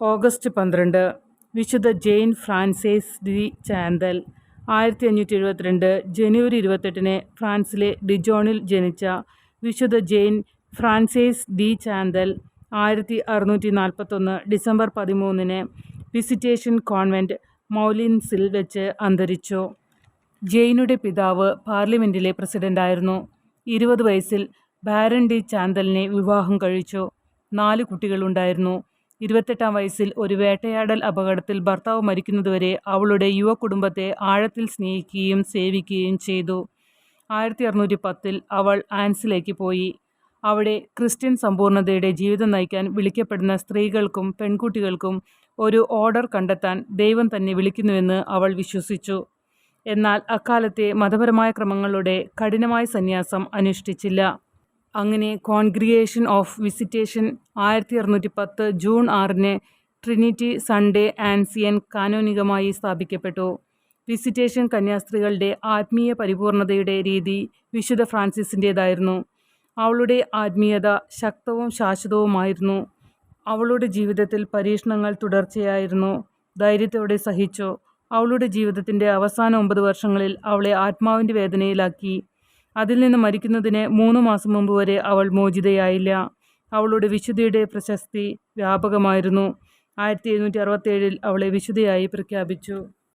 August 12 വിശുദ്ധ Jane Frances de Chantal. 1572 ജനുവരി 28 ഫ്രാൻസിലെ ഡിജോണിൽ ജനിച്ച വിശുദ്ധ Jane Frances de Chantal 1641 December 13 visitation convent മൗലിൻസിൽ വെച്ച് അന്തരിച്ചു. ജെയിനുടെ പിതാവ് പാർലമെന്റിലെ പ്രസിഡന്റായിരുന്നു. 20 വയസ്സിൽ ബാരൻ ഡി ചാന്തലിനെ വിവാഹം കഴിച്ചു. 4 കുട്ടികളുണ്ടായിരുന്നു. 28-ാം വയസ്സിൽ ഒരു വേട്ടയാടൽ അപകടത്തിൽ ഭർത്താവ് മരിക്കുന്നതുവരെ അവളുടെ യുവകുടുംബത്തെ ആഴത്തിൽ സ്നേഹിക്കുകയും സേവിക്കുകയും ചെയ്തു. 1610-ൽ അവൾ ആൻസിലേക്ക് പോയി. അവിടെ ക്രിസ്ത്യൻ സമ്പൂർണ്ണതയുടെ ജീവിതം നയിക്കാൻ വിളിക്കപ്പെടുന്ന സ്ത്രീകൾക്കും പെൺകുട്ടികൾക്കും ഒരു ഓർഡർ കണ്ടെത്താൻ ദൈവം തന്നെ വിളിക്കുന്നുവെന്ന് അവൾ വിശ്വസിച്ചു. എന്നാൽ അക്കാലത്തെ മതപരമായ ക്രമങ്ങളുടെ കഠിനമായ സന്യാസം അനുഷ്ഠിച്ചില്ല. അങ്ങനെ congregation of visitation 1610 June 6 Trinity Sunday ആൻസിയൻ കാനോനികമായി സ്ഥാപിക്കപ്പെട്ടു. വിസിറ്റേഷൻ കന്യാസ്ത്രീകളുടെ ആത്മീയ പരിപൂർണതയുടെ രീതി വിശുദ്ധ ഫ്രാൻസിസിൻ്റേതായിരുന്നു. അവളുടെ ആത്മീയത ശക്തവും ശാശ്വതവുമായിരുന്നു. അവളുടെ ജീവിതത്തിൽ പരീക്ഷണങ്ങൾ തുടർച്ചയായിരുന്നു. ധൈര്യത്തോടെ സഹിച്ചു. അവളുടെ ജീവിതത്തിൻ്റെ അവസാന 9 വർഷങ്ങളിൽ അവളെ ആത്മാവിൻ്റെ വേദനയിലാക്കി. അതിൽ നിന്ന് മരിക്കുന്നതിന് 3 മാസം മുമ്പ് വരെ അവൾ മോചിതയായില്ല. അവളുടെ വിശുദ്ധിയുടെ പ്രശസ്തി വ്യാപകമായിരുന്നു. 1767-ൽ അവളെ വിശുദ്ധയായി പ്രഖ്യാപിച്ചു.